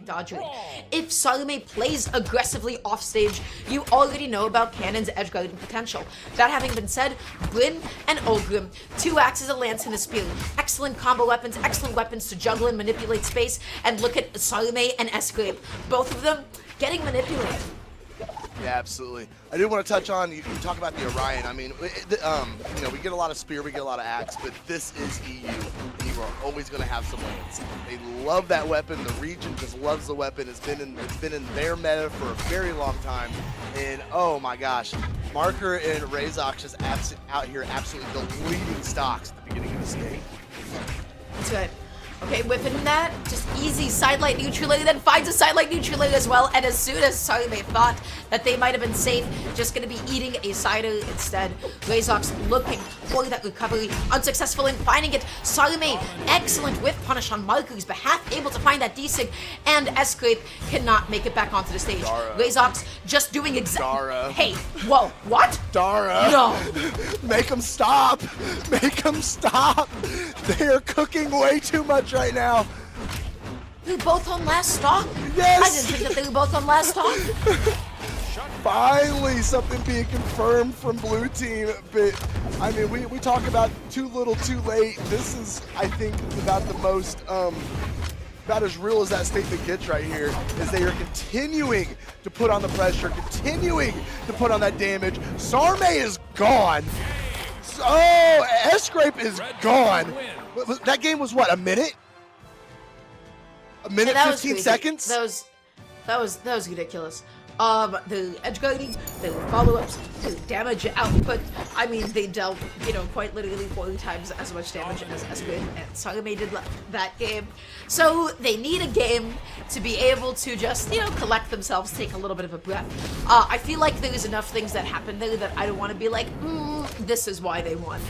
dodging. If Sarme plays aggressively off stage, you already know about Cannon's edge guarding potential. That having been said, Bryn and Ogrim, 2 axes, a lance, and a spear. Excellent combo weapons, excellent weapons to juggle and manipulate space. And look at Sarme and Sgrape, both of them getting manipulated. Yeah, absolutely. I do want to touch on, you talk about the Orion. I mean, you know, we get a lot of spear, we get a lot of axe, but this is EU. You are always going to have some lance. They love that weapon. The region just loves the weapon. It's been in their meta for a very long time. And oh my gosh, Marker and Rayzox just out here absolutely deleting stocks at the beginning of this game. That's good. Okay, whipping that, just easy sidelight neutral, then finds a sidelight neutral as well, and as soon as Sarme thought that they might have been safe, just gonna be eating a cider instead. Rayzox looking for that recovery, unsuccessful in finding it. Sarme, excellent whiff punish on Marker's behalf, able to find that D-Sig, and Sgrape cannot make it back onto the stage. Rayzox just doing exactly. Hey, whoa, what? Dara. No. Make them stop. Make them stop. They're cooking way too much right now. They were both on last stock? Yes! I didn't think that they were both on last stock. Finally, something being confirmed from blue team, but I mean, we talk about too little, too late. This is, I think, about the most, about as real as that statement gets right here, is they are continuing to put on the pressure, continuing to put on that damage. Sarme is gone. Oh, Sgrape is gone. That game was what, a minute? A minute, 15 seconds? That was ridiculous. The edge guarding, the follow-ups, the damage output. I mean, they dealt, you know, quite literally 40 times as much damage as Sgrape and Sarme did that game. So they need a game to be able to just, you know, collect themselves, take a little bit of a breath. I feel like there's enough things that happened there that I don't want to be like, this is why they won.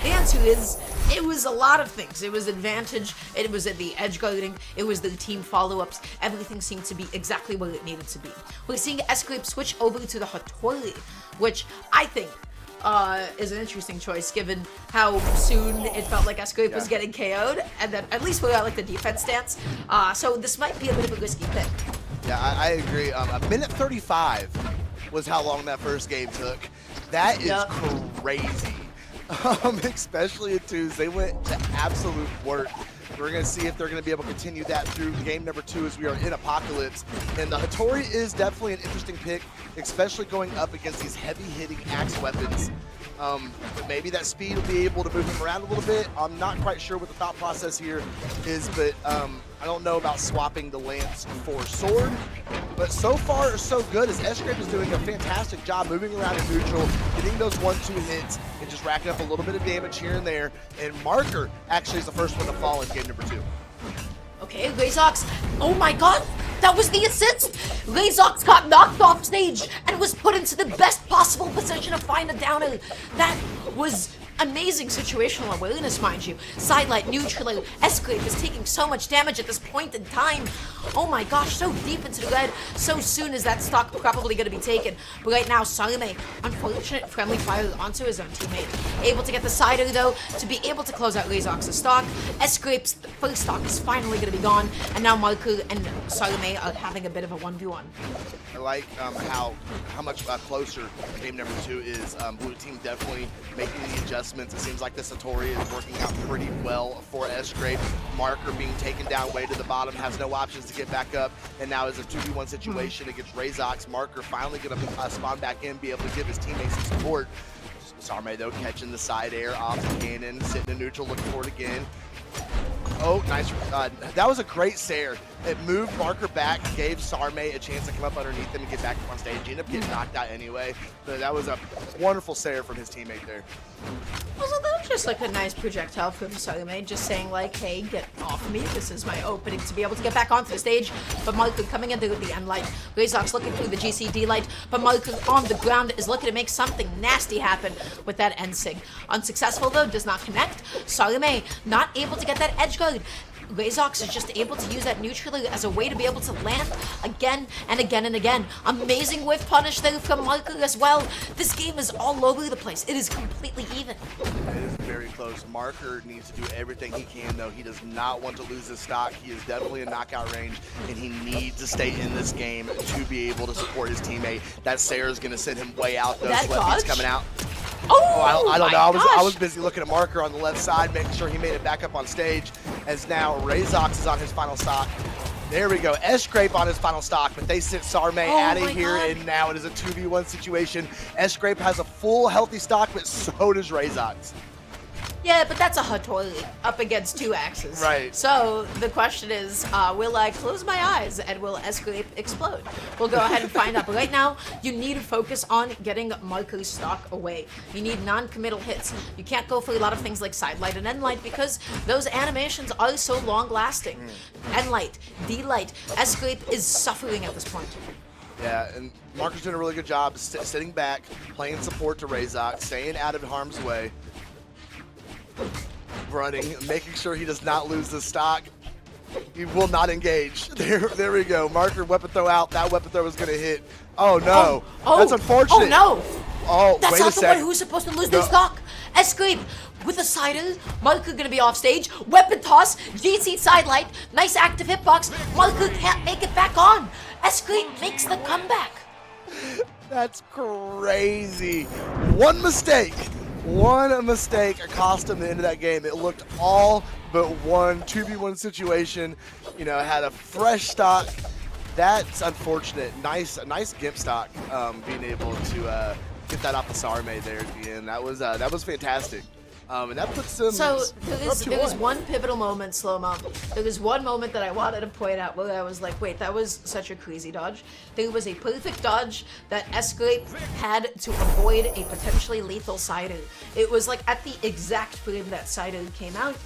The answer is, it was a lot of things. It was advantage, it was at the edge guarding, it was the team follow-ups. Everything seemed to be exactly what it needed to be. We're seeing Sgrape switch over to the Hattori, which I think is an interesting choice given how soon it felt like Sgrape was getting KO'd, and then at least we got like the defense stance. So this might be a bit of a risky pick. Yeah, I agree. A minute 35 was how long that first game took. That is crazy. Especially at twos, they went to absolute work. We're going to see if they're going to be able to continue that through game number 2 as we are in Apocalypse. And the Hattori is definitely an interesting pick, especially going up against these heavy-hitting axe weapons. Maybe that speed will be able to move him around a little bit. I'm not quite sure what the thought process here is, but I don't know about swapping the lance for sword. But so far, so good, as Sgrape is doing a fantastic job moving around in neutral, getting those 1-2 hits, and just racking up a little bit of damage here and there. And Marker actually is the first one to fall in game number 2. Okay, Rayzox, oh my god, that was the assist! Rayzox got knocked off stage and was put into the best possible position to find a downer. That was amazing situational awareness, mind you. Sidelight, neutral, Sgrape is taking so much damage at this point in time. Oh my gosh, so deep into the red, so soon is that stock probably going to be taken. But right now, Sarme, unfortunate friendly fire onto his own teammate. Able to get the cider though, to be able to close out Rayzox's stock. Sgrape's first stock is finally going to be gone, and now Marker and Sarme are having a bit of a 1v1. I like how much closer game number 2 is. Blue team definitely making the adjustments. It seems like the Hattori is working out pretty well for Sgrape. Marker being taken down way to the bottom, has no options to get back up, and now is a 2v1 situation against Rayzox. Marker finally going to spawn back in, be able to give his teammates some support. Sarme though catching the side air off the cannon, sitting in neutral, looking for it again. Oh, nice. That was a great Sair. It moved Marker back, gave Sarme a chance to come up underneath him and get back on stage. He ended up getting knocked out anyway. But that was a wonderful Sair from his teammate there. Also, that was just like a nice projectile from Sarme, just saying like, hey, get off me. This is my opening to be able to get back onto the stage. But Marker coming into the end light. Rayzox looking through the GCD light, but Marker on the ground is looking to make something nasty happen with that end sig. Unsuccessful though, does not connect. Sarme not able to get that edge guard. Rayzox is just able to use that neutral as a way to be able to land again and again and again. Amazing whiff punish there from Marker as well. This game is all over the place. It is completely even. It is very close. Marker needs to do everything he can, though. He does not want to lose his stock. He is definitely in knockout range, and he needs to stay in this game to be able to support his teammate. That Sarah's going to send him way out. Those sweat beats coming out. Oh, I don't know. I was busy looking at Marker on the left side, making sure he made it back up on stage, as now Rayzox is on his final stock. There we go. Sgrape on his final stock, but they sent Sarme out of here, and now it is a 2v1 situation. Sgrape has a full healthy stock, but so does Rayzox. Yeah, but that's a Hattori up against 2 axes. Right. So the question is, will I close my eyes and will Sgrape explode? We'll go ahead and find out. But right now, you need to focus on getting Marker's stock away. You need non-committal hits. You can't go for a lot of things like side light and end light because those animations are so long-lasting. End light, D light, Sgrape is suffering at this point. Yeah, and Marker's doing a really good job sitting back, playing support to Rayzox, staying out of harm's way. Running, making sure he does not lose the stock. He will not engage. There we go. Marker weapon throw out. That weapon throw was going to hit. Oh no, that's unfortunate. Oh no. Oh, that's wait a not the sec. one who's supposed to lose the stock. Sgrape with a sider. Marker going to be off stage. Weapon toss. GC side light. Nice active hitbox. Marker can't make it back on. Sgrape makes the comeback. That's crazy. One mistake cost him the end of that game. It looked all but one 2v1 situation. You know, had a fresh stock. That's unfortunate. Nice gimp stock. Being able to get that off the Sarme there at the end. That was fantastic. And that puts them. So there was one pivotal moment, slow-mo. There was one moment that I wanted to point out where I was like, wait, that was such a crazy dodge. There was a perfect dodge that Sgrape had to avoid a potentially lethal Sider. It was like at the exact frame that Sider came out,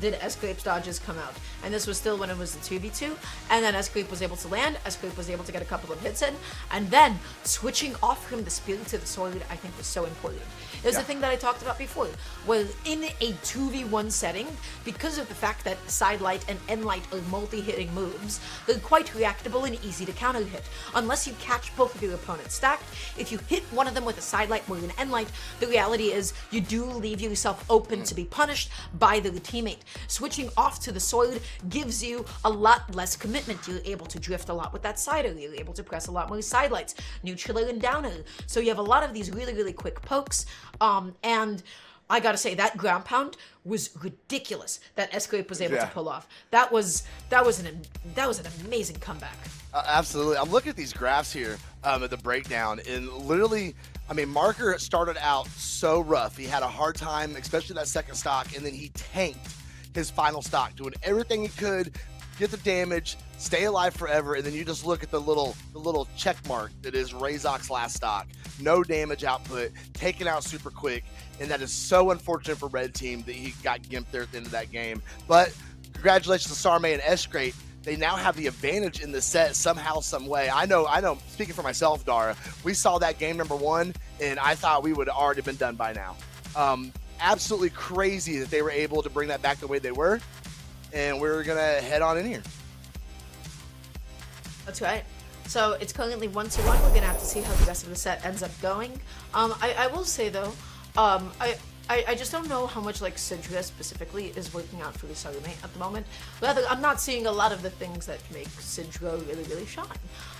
did Sgrape's dodges come out. And this was still when it was the 2v2, and then Sgrape was able to land, Sgrape was able to get a couple of hits in, and then switching off from the spear to the sword I think was so important. It was the thing that I talked about before, where in a 2v1 setting, because of the fact that side light and end light are multi-hitting moves, they're quite reactable and easy to counter hit. Unless you catch both of your opponents stacked, if you hit one of them with a side light or an end light, the reality is you do leave yourself open to be punished by the teammate. Switching off to the sword gives you a lot less commitment. You're able to drift a lot with that sider. You're able to press a lot more side lights, neutral and downer. So you have a lot of these really, really quick pokes. And I gotta say that ground pound was ridiculous that Sgrape was able to pull off. That was an amazing comeback. Absolutely. I'm looking at these graphs here at the breakdown, and literally, I mean, Marker started out so rough. He had a hard time, especially that second stock, and then he tanked his final stock, doing everything he could, get the damage, stay alive forever, and then you just look at the little check mark that is Rayzox's last stock. No damage output, taken out super quick, and that is so unfortunate for Red Team that he got gimped there at the end of that game. But congratulations to Sarme and Sgrape. They now have the advantage in the set somehow, some way. I know, speaking for myself, Dara, we saw that game number 1, and I thought we would have already been done by now. Absolutely crazy that they were able to bring that back the way they were, and we're gonna head on in here. That's right. So it's currently 1-1. We're gonna have to see how the rest of the set ends up going. I will say though, I just don't know how much like Sidra specifically is working out for the Sarme at the moment. Rather, I'm not seeing a lot of the things that make Sidra really, really shine.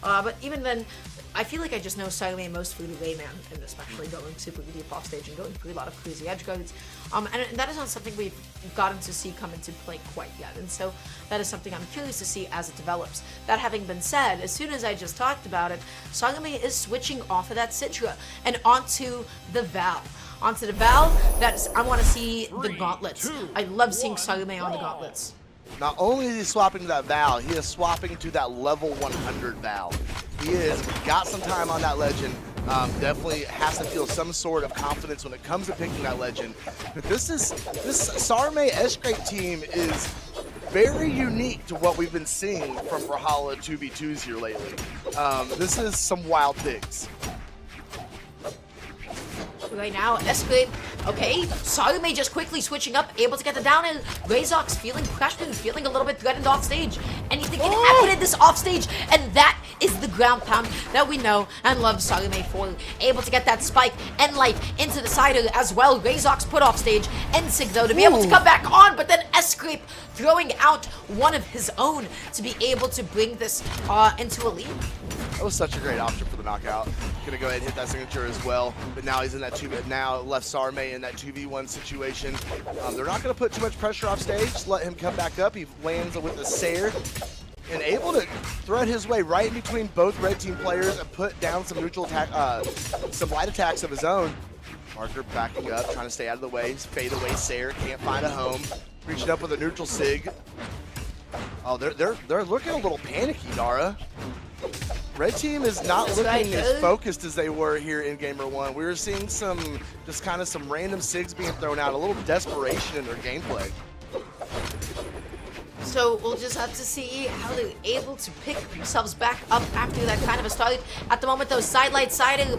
But even then, I feel like I just know Sarme most for the Rayman, and especially going super deep off stage and going through a lot of crazy edge guards. And that is not something we've gotten to see come into play quite yet. And so that is something I'm curious to see as it develops. That having been said, as soon as I just talked about it, Sarme is switching off of that Sidra and onto the Val. Onto the Val, I want to see the gauntlets. I love seeing Sarme on the gauntlets. Not only is he swapping to that Val, he is swapping to that level 100 Val. He has got some time on that legend. Definitely has to feel some sort of confidence when it comes to picking that legend. But this Sarme Sgrape team is very unique to what we've been seeing from Brawlhalla 2v2s here lately. This is some wild picks. Right now, Sgrape, okay, Sarme just quickly switching up, able to get the down, and Rayzox feeling pressured, feeling a little bit threatened off stage. anything can happen in this offstage, and that is the ground pound that we know and love Sarme for. Able to get that spike and light into the side as well. Rayzox put off stage, Ensig though to be able to come back on, but then Sgrape throwing out one of his own to be able to bring this into a lead. That was such a great option for the knockout. Gonna go ahead and hit that signature as well, but now he's in that now left Sarme in that 2v1 situation. They're not gonna put too much pressure off stage, just let him come back up. He lands with the Sair and able to thread his way right in between both red team players and put down some neutral attack, some light attacks of his own. Marker backing up, trying to stay out of the way. Fade away Sair, can't find a home. Reaching up with a neutral sig. Oh, they're looking a little panicky, Dara. Red team is not looking as focused as they were here in Gamer 1. We were seeing some random sigs being thrown out, a little desperation in their gameplay. So we'll just have to see how they're able to pick themselves back up after that kind of a start. At the moment though, sidelight,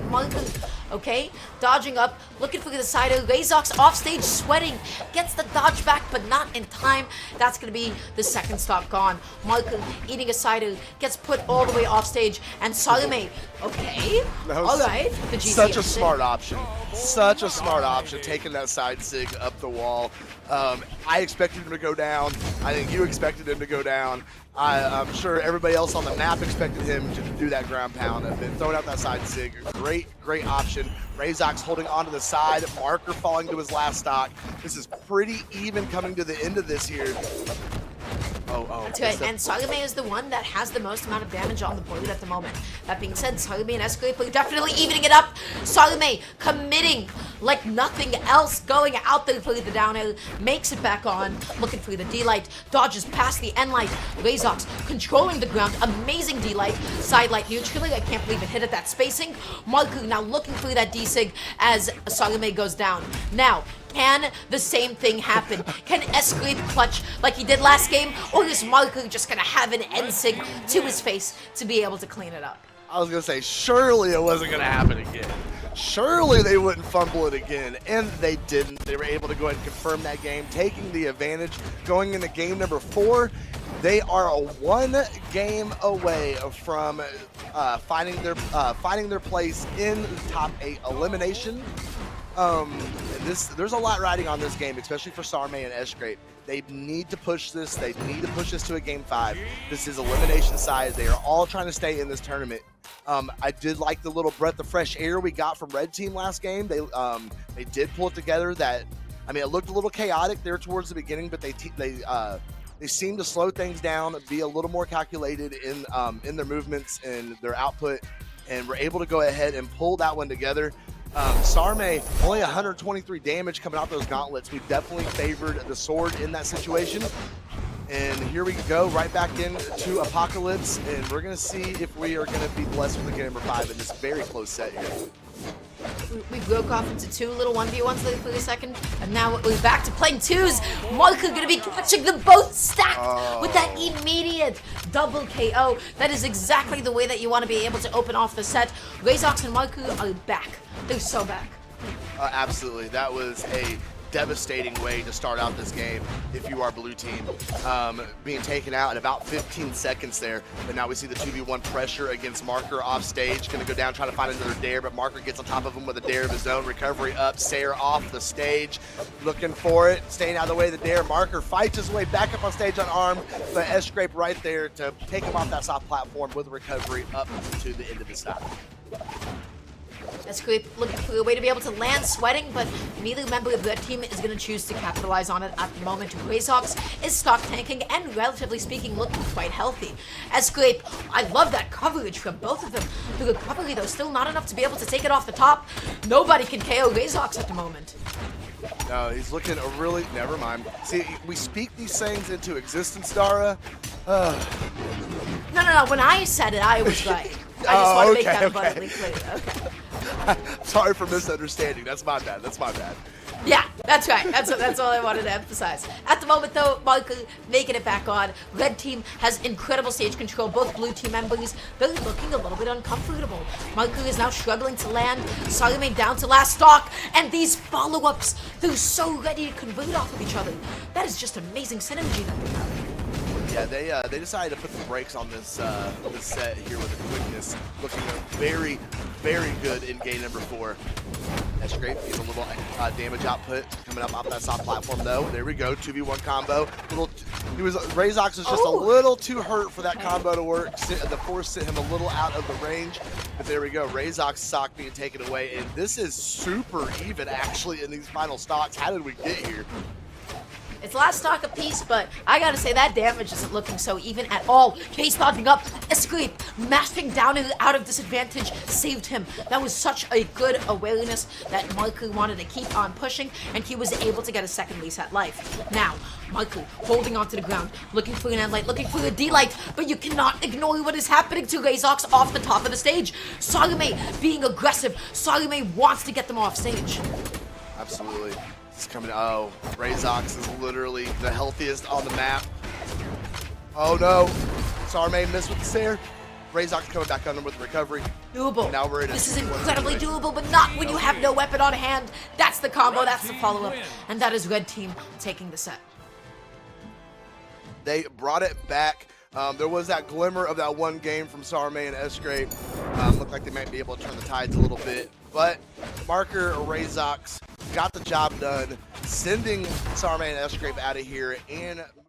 Marker, okay, dodging up, looking for the side. Rayzox off stage, sweating, gets the dodge back, but not in time. That's gonna be the second stop gone. Marker eating a side, gets put all the way off stage, and Sarme, okay, all right. The such a smart option. Such a smart option, taking that side sig up the wall. I expected him to go down. I think you expected him to go down. I'm sure everybody else on the map expected him to do that ground pound. And then throwing out that side sig, great option. Rayzox holding onto the side, Marker falling to his last stock. This is pretty even coming to the end of this here. That's right, and Sarme is the one that has the most amount of damage on the board at the moment. That being said, Sarme and Sgrape are definitely evening it up. Sarme committing like nothing else, going out there for the down air, makes it back on, looking for the D-light, dodges past the N-light. Rayzox controlling the ground, amazing D-light, side light neutrally. I can't believe it hit at that spacing. Marku now looking for that D-sig as Sarme goes down. Now, can the same thing happen? Can Sgrape clutch like he did last game? Or is Marku just gonna have an N-sig to his face to be able to clean it up? I was gonna say, surely it wasn't gonna happen again. Surely they wouldn't fumble it again, and they didn't. They were able to go ahead and confirm that game, taking the advantage. Going into game number 4, they are a 1 game away from finding their place in the top 8 elimination. There's a lot riding on this game, especially for Sarme and Sgrape. They need to push this. They need to push this to a game 5. This is elimination size. They are all trying to stay in this tournament. I did like the little breath of fresh air we got from Red Team last game. They did pull it together. It looked a little chaotic there towards the beginning, but they seemed to slow things down, be a little more calculated in their movements and their output, and were able to go ahead and pull that one together. Sarme, only 123 damage coming out those gauntlets. We definitely favored the sword in that situation. And here we go, right back into Apocalypse, and we're going to see if we are going to be blessed with a game number 5 in this very close set here. We broke off into 2 little 1v1s there for a second, and now we're back to playing 2s. Marku going to be catching them both stacked with that immediate double KO. That is exactly the way that you want to be able to open off the set. Rayzox and Marku are back. They're so back. Absolutely. That was a devastating way to start out this game if you are blue team. Being taken out in about 15 seconds there, but now we see the 2v1 pressure against Marker off stage. Gonna go down trying to find another dare, but Marker gets on top of him with a dare of his own. Recovery up, Sair off the stage, looking for it, staying out of the way of the dare. Marker fights his way back up on stage unarmed, but Sgrape right there to take him off that soft platform with a recovery up to the end of the stop. Sgrape looking for a way to be able to land, sweating, but neither member of their team is going to choose to capitalize on it at the moment. Rayzox is stock tanking and, relatively speaking, looking quite healthy. Sgrape, I love that coverage from both of them. The recovery, though, still not enough to be able to take it off the top. Nobody can KO Rayzox at the moment. No, he's looking a really... Never mind. See, we speak these things into existence, Dara. No. When I said it, I was right. I just want to make that abundantly clear. Okay. Sorry for misunderstanding. That's my bad. Yeah, that's right. That's all I wanted to emphasize. At the moment, though, Marku making it back on. Red team has incredible stage control. Both blue team members, they're looking a little bit uncomfortable. Marku is now struggling to land. Sarme down to last stock. And these follow-ups, they're so ready to convert off of each other. That is just amazing synergy that they have. Yeah, they decided to put the brakes on this this set here with the quickness, looking very, very good in game number 4. That's great. Getting a little damage output coming up off that soft platform though. There we go, 2v1 combo. Rayzox was just a little too hurt for that combo to work. The force sent him a little out of the range, but there we go. Rayzox stock being taken away, and this is super even actually in these final stocks. How did we get here? It's last stock apiece, but I gotta say that damage isn't looking so even at all. Case dodging up, Sgrape mashing down and out of disadvantage saved him. That was such a good awareness that Marku wanted to keep on pushing, and he was able to get a second reset life. Now, Marku holding onto the ground, looking for an end light, looking for a D-light, but you cannot ignore what is happening to Rayzox off the top of the stage. Sarme being aggressive. Sarme wants to get them off stage. Absolutely. It's coming. Oh, Rayzox is literally the healthiest on the map. Oh no. Sarme missed with the Sair. Rayzox coming back under with the recovery. Doable. Now we're in this is incredibly doable, but not when you have no weapon on hand. That's the combo, that's the follow-up. And that is Red Team taking the set. They brought it back. There was that glimmer of that one game from Sarme and Sgrape. Looked like they might be able to turn the tides a little bit. But Marker Rayzox got the job done, sending Sarme and Sgrape out of here and